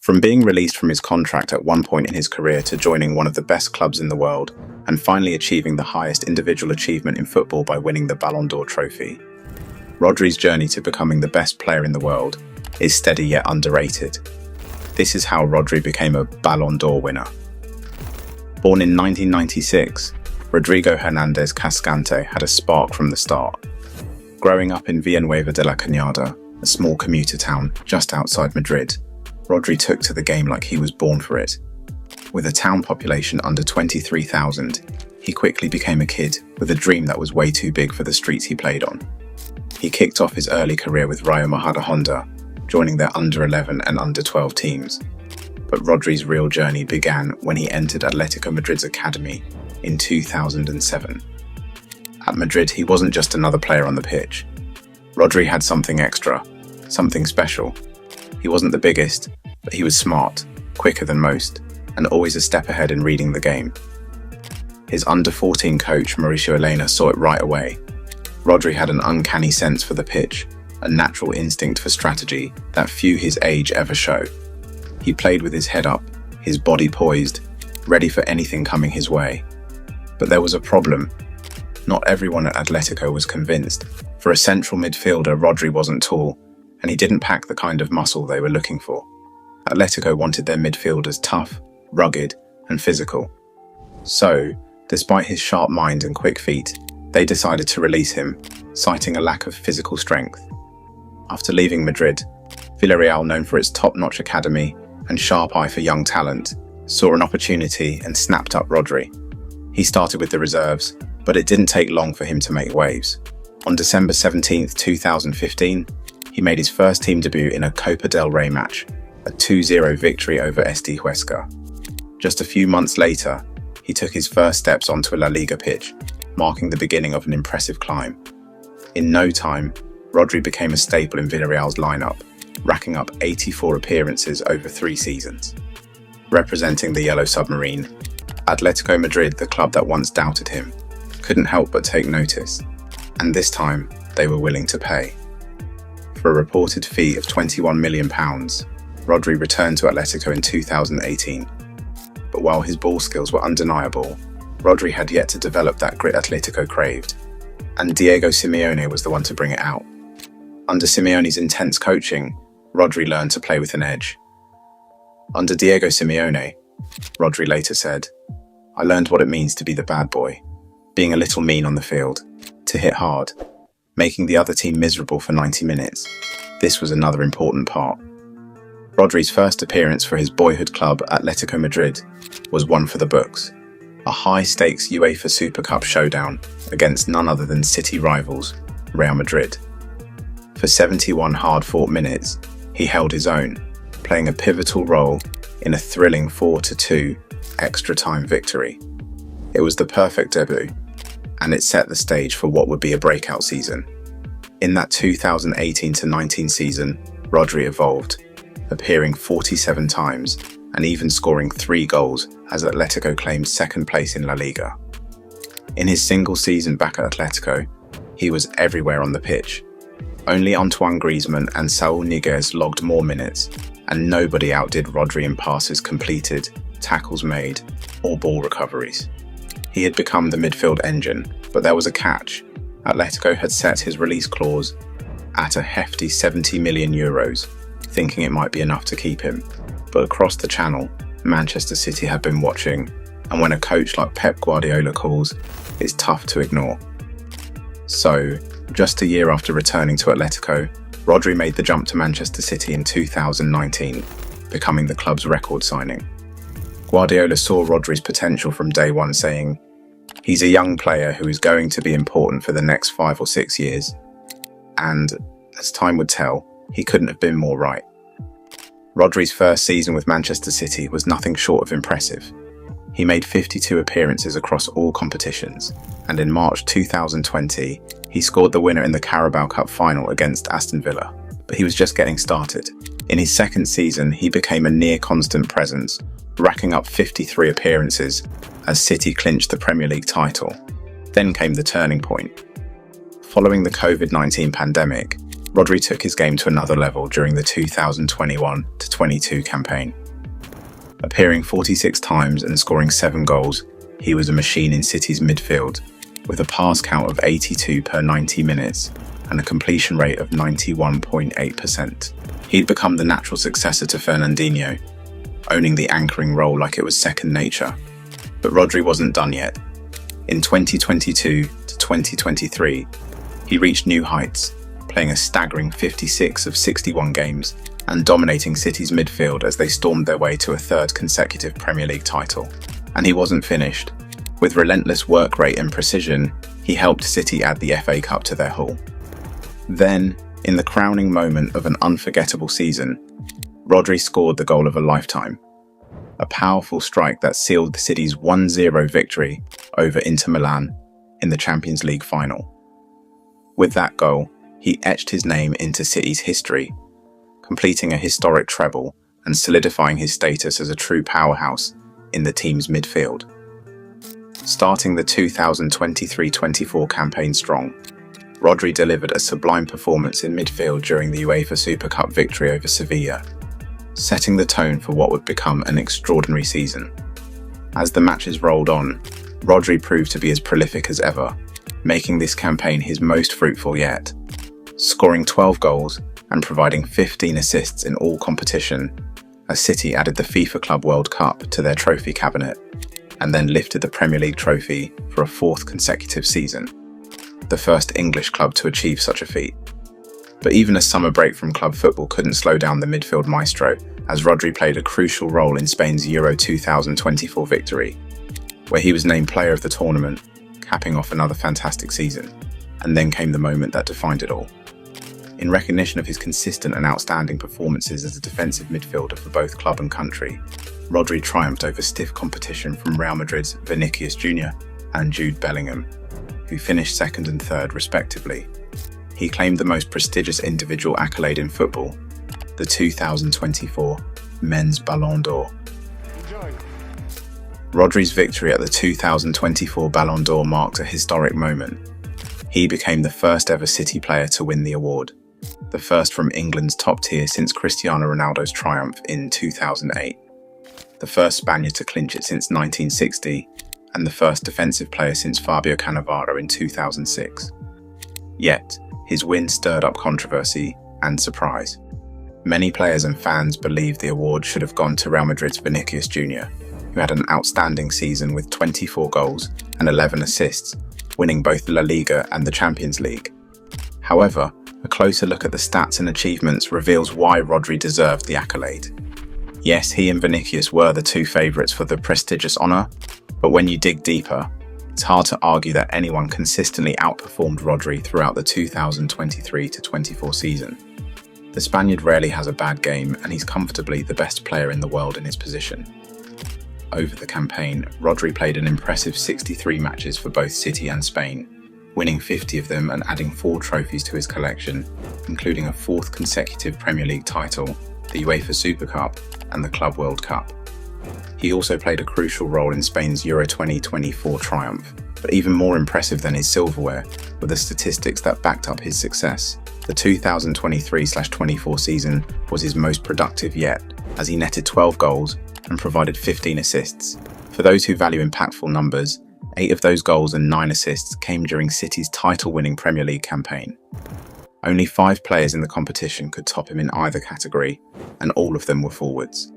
From being released from his contract at one point in his career to joining one of the best clubs in the world and finally achieving the highest individual achievement in football by winning the Ballon d'Or trophy, Rodri's journey to becoming the best player in the world is steady yet underrated. This is how Rodri became a Ballon d'Or winner. Born in 1996, Rodrigo Hernández Cascante had a spark from the start. Growing up in Villanueva de la Cañada, a small commuter town just outside Madrid, Rodri took to the game like he was born for it. With a town population under 23,000, he quickly became a kid with a dream that was way too big for the streets he played on. He kicked off his early career with Rayo Majadahonda, joining their under-11 and under-12 teams. But Rodri's real journey began when he entered Atletico Madrid's academy in 2007. At Madrid, he wasn't just another player on the pitch. Rodri had something extra, something special. He wasn't the biggest, but he was smart, quicker than most, and always a step ahead in reading the game. His under-14 coach, Mauricio Elena, saw it right away. Rodri had an uncanny sense for the pitch, a natural instinct for strategy that few his age ever show. He played with his head up, his body poised, ready for anything coming his way. But there was a problem. Not everyone at Atletico was convinced. For a central midfielder, Rodri wasn't tall, and he didn't pack the kind of muscle they were looking for. Atletico wanted their midfielders tough, rugged, and physical. So, despite his sharp mind and quick feet, they decided to release him, citing a lack of physical strength. After leaving Madrid, Villarreal, known for its top-notch academy and sharp eye for young talent, saw an opportunity and snapped up Rodri. He started with the reserves, but it didn't take long for him to make waves. On December 17, 2015, he made his first team debut in a Copa del Rey match, a 2-0 victory over SD Huesca. Just a few months later, he took his first steps onto a La Liga pitch, marking the beginning of an impressive climb. In no time, Rodri became a staple in Villarreal's lineup, racking up 84 appearances over 3 seasons. Representing the Yellow Submarine, Atletico Madrid, the club that once doubted him, couldn't help but take notice, and this time they were willing to pay. For a reported fee of £21 million, Rodri returned to Atletico in 2018. But while his ball skills were undeniable, Rodri had yet to develop that grit Atletico craved, and Diego Simeone was the one to bring it out. Under Simeone's intense coaching, Rodri learned to play with an edge. Under Diego Simeone, Rodri later said, "I learned what it means to be the bad boy, being a little mean on the field, to hit hard, making the other team miserable for 90 minutes. This was another important part." Rodri's first appearance for his boyhood club, Atletico Madrid, was one for the books. A high-stakes UEFA Super Cup showdown against none other than city rivals, Real Madrid. For 71 hard-fought minutes, he held his own, playing a pivotal role in a thrilling 4-2 extra-time victory. It was the perfect debut, and it set the stage for what would be a breakout season. In that 2018-19 season, Rodri evolved, appearing 47 times and even scoring 3 goals as Atletico claimed second place in La Liga. In his single season back at Atletico, he was everywhere on the pitch. Only Antoine Griezmann and Saúl Ñíguez logged more minutes, and nobody outdid Rodri in passes completed, tackles made, or ball recoveries. He had become the midfield engine, but there was a catch. Atletico had set his release clause at a hefty €70 million, thinking it might be enough to keep him. But across the channel, Manchester City had been watching, and when a coach like Pep Guardiola calls, it's tough to ignore. So, just a year after returning to Atletico, Rodri made the jump to Manchester City in 2019, becoming the club's record signing. Guardiola saw Rodri's potential from day one, saying, "He's a young player who is going to be important for the next 5 or 6 years." And, as time would tell, he couldn't have been more right. Rodri's first season with Manchester City was nothing short of impressive. He made 52 appearances across all competitions, and in March 2020, he scored the winner in the Carabao Cup final against Aston Villa, but he was just getting started. In his second season, he became a near-constant presence, racking up 53 appearances as City clinched the Premier League title. Then came the turning point. Following the COVID-19 pandemic, Rodri took his game to another level during the 2021-22 campaign. Appearing 46 times and scoring 7 goals, he was a machine in City's midfield, with a pass count of 82 per 90 minutes and a completion rate of 91.8%. He'd become the natural successor to Fernandinho, owning the anchoring role like it was second nature. But Rodri wasn't done yet. In 2022-2023, he reached new heights, playing a staggering 56 of 61 games and dominating City's midfield as they stormed their way to a third consecutive Premier League title. And he wasn't finished. With relentless work rate and precision, he helped City add the FA Cup to their haul. Then, in the crowning moment of an unforgettable season, Rodri scored the goal of a lifetime. A powerful strike that sealed the City's 1-0 victory over Inter Milan in the Champions League final. With that goal, he etched his name into City's history, completing a historic treble and solidifying his status as a true powerhouse in the team's midfield. Starting the 2023-24 campaign strong, Rodri delivered a sublime performance in midfield during the UEFA Super Cup victory over Sevilla, setting the tone for what would become an extraordinary season. As the matches rolled on, Rodri proved to be as prolific as ever, making this campaign his most fruitful yet, scoring 12 goals and providing 15 assists in all competition, as City added the FIFA Club World Cup to their trophy cabinet and then lifted the Premier League trophy for a 4th consecutive season, the first English club to achieve such a feat. But even a summer break from club football couldn't slow down the midfield maestro, as Rodri played a crucial role in Spain's Euro 2024 victory, where he was named player of the tournament, capping off another fantastic season. And then came the moment that defined it all. In recognition of his consistent and outstanding performances as a defensive midfielder for both club and country, Rodri triumphed over stiff competition from Real Madrid's Vinicius Jr. and Jude Bellingham, who finished second and third respectively. He claimed the most prestigious individual accolade in football, the 2024 Men's Ballon d'Or. Rodri's victory at the 2024 Ballon d'Or marked a historic moment. He became the first ever City player to win the award, the first from England's top tier since Cristiano Ronaldo's triumph in 2008, the first Spaniard to clinch it since 1960, and the first defensive player since Fabio Cannavaro in 2006. Yet, his win stirred up controversy and surprise. Many players and fans believed the award should have gone to Real Madrid's Vinicius Jr., who had an outstanding season with 24 goals and 11 assists, winning both La Liga and the Champions League. However, a closer look at the stats and achievements reveals why Rodri deserved the accolade. Yes, he and Vinicius were the two favourites for the prestigious honour, but when you dig deeper, it's hard to argue that anyone consistently outperformed Rodri throughout the 2023-24 season. The Spaniard rarely has a bad game, and he's comfortably the best player in the world in his position. Over the campaign, Rodri played an impressive 63 matches for both City and Spain, winning 50 of them and adding 4 trophies to his collection, including a 4th consecutive Premier League title, the UEFA Super Cup, and the Club World Cup. He also played a crucial role in Spain's Euro 2024 triumph, but even more impressive than his silverware were the statistics that backed up his success. The 2023-24 season was his most productive yet, as he netted 12 goals and provided 15 assists. For those who value impactful numbers, 8 of those goals and 9 assists came during City's title-winning Premier League campaign. Only 5 players in the competition could top him in either category, and all of them were forwards.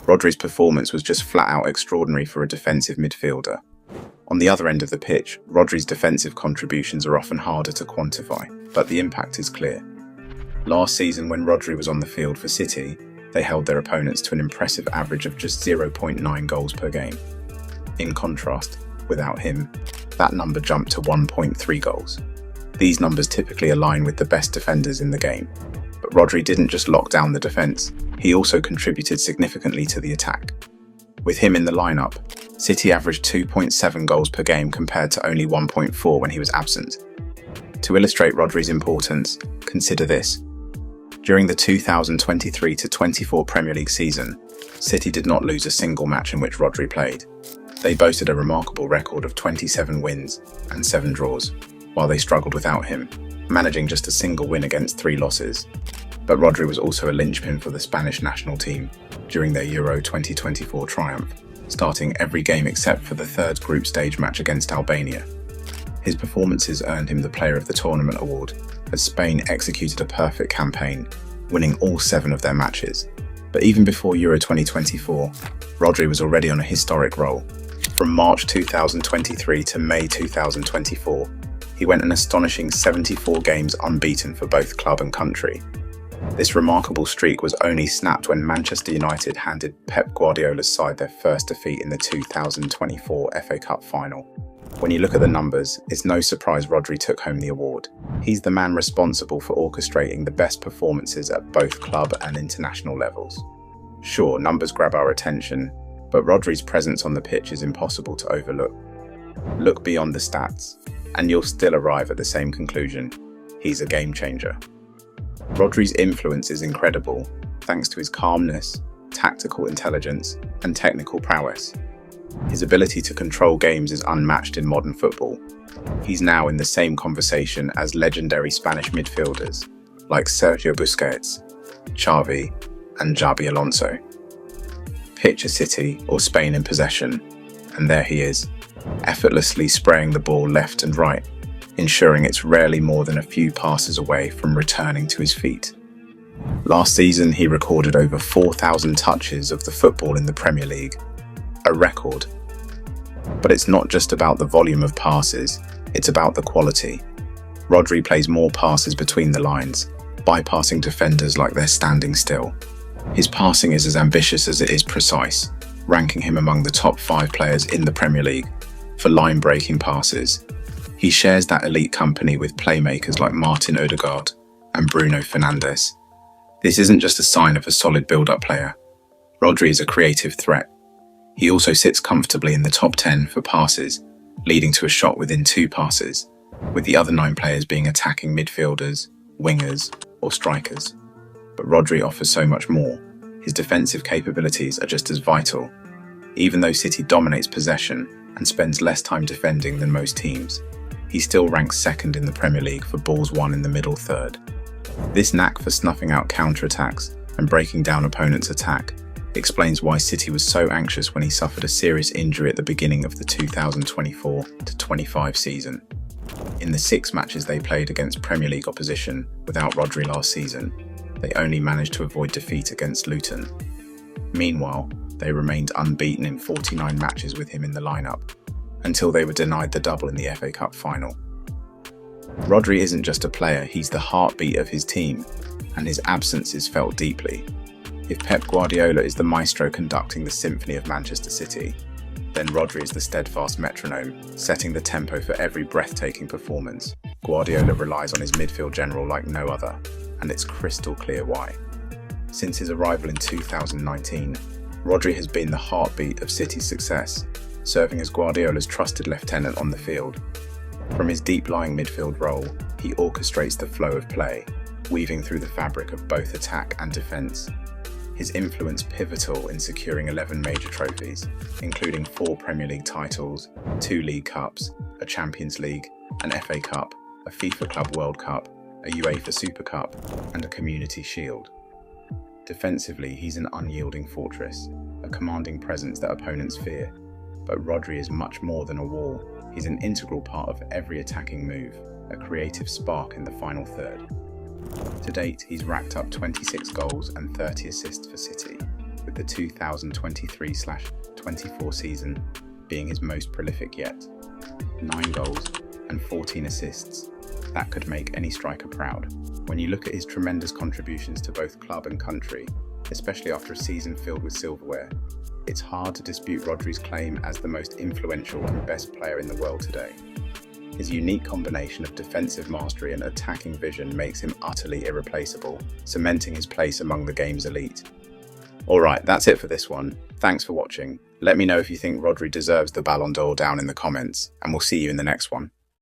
Rodri's performance was just flat-out extraordinary for a defensive midfielder. On the other end of the pitch, Rodri's defensive contributions are often harder to quantify, but the impact is clear. Last season, when Rodri was on the field for City, they held their opponents to an impressive average of just 0.9 goals per game. In contrast, without him, that number jumped to 1.3 goals. These numbers typically align with the best defenders in the game, but Rodri didn't just lock down the defence, he also contributed significantly to the attack. With him in the lineup, City averaged 2.7 goals per game compared to only 1.4 when he was absent. To illustrate Rodri's importance, consider this. During the 2023-24 Premier League season, City did not lose a single match in which Rodri played. They boasted a remarkable record of 27 wins and 7 draws, while they struggled without him. managing just a single win against 3 losses. But Rodri was also a linchpin for the Spanish national team during their Euro 2024 triumph, starting every game except for the third group stage match against Albania. His performances earned him the Player of the Tournament award, as Spain executed a perfect campaign, winning all 7 of their matches. But even before Euro 2024, Rodri was already on a historic roll. From March 2023 to May 2024, he went an astonishing 74 games unbeaten for both club and country. This remarkable streak was only snapped when Manchester United handed Pep Guardiola's side their first defeat in the 2024 FA Cup final. When you look at the numbers, it's no surprise Rodri took home the award. He's the man responsible for orchestrating the best performances at both club and international levels. Sure, numbers grab our attention, but Rodri's presence on the pitch is impossible to overlook. Look beyond the stats, and you'll still arrive at the same conclusion. He's a game changer. Rodri's influence is incredible, thanks to his calmness, tactical intelligence, and technical prowess. His ability to control games is unmatched in modern football. He's now in the same conversation as legendary Spanish midfielders like Sergio Busquets, Xavi, and Xabi Alonso. Picture City or Spain in possession, and there he is, effortlessly spraying the ball left and right, ensuring it's rarely more than a few passes away from returning to his feet. Last season, he recorded over 4,000 touches of the football in the Premier League, a record. But it's not just about the volume of passes, it's about the quality. Rodri plays more passes between the lines, bypassing defenders like they're standing still. His passing is as ambitious as it is precise, ranking him among the top 5 players in the Premier League for line-breaking passes. He shares that elite company with playmakers like Martin Odegaard and Bruno Fernandes. This isn't just a sign of a solid build-up player. Rodri is a creative threat. He also sits comfortably in the top 10 for passes, leading to a shot within 2 passes, with the other 9 players being attacking midfielders, wingers, or strikers. But Rodri offers so much more. His defensive capabilities are just as vital. Even though City dominates possession and spends less time defending than most teams, he still ranks second in the Premier League for balls won in the middle third. This knack for snuffing out counter-attacks and breaking down opponents' attack explains why City was so anxious when he suffered a serious injury at the beginning of the 2024-25 season. In the 6 matches they played against Premier League opposition without Rodri last season, they only managed to avoid defeat against Luton. Meanwhile, they remained unbeaten in 49 matches with him in the lineup, until they were denied the double in the FA Cup final. Rodri isn't just a player, he's the heartbeat of his team, and his absence is felt deeply. If Pep Guardiola is the maestro conducting the symphony of Manchester City, then Rodri is the steadfast metronome, setting the tempo for every breathtaking performance. Guardiola relies on his midfield general like no other, and it's crystal clear why. Since his arrival in 2019, Rodri has been the heartbeat of City's success, serving as Guardiola's trusted lieutenant on the field. From his deep-lying midfield role, he orchestrates the flow of play, weaving through the fabric of both attack and defence. His influence pivotal in securing 11 major trophies, including 4 Premier League titles, 2 League Cups, a Champions League, an FA Cup, a FIFA Club World Cup, a UEFA Super Cup, and a Community Shield. Defensively, he's an unyielding fortress, a commanding presence that opponents fear. But Rodri is much more than a wall. He's an integral part of every attacking move, a creative spark in the final third. To date, he's racked up 26 goals and 30 assists for City, with the 2023/24 season being his most prolific yet. 9 goals and 14 assists. That could make any striker proud. When you look at his tremendous contributions to both club and country, especially after a season filled with silverware, it's hard to dispute Rodri's claim as the most influential and best player in the world today. His unique combination of defensive mastery and attacking vision makes him utterly irreplaceable, cementing his place among the game's elite. Alright, that's it for this one. Thanks for watching. Let me know if you think Rodri deserves the Ballon d'Or down in the comments, and we'll see you in the next one.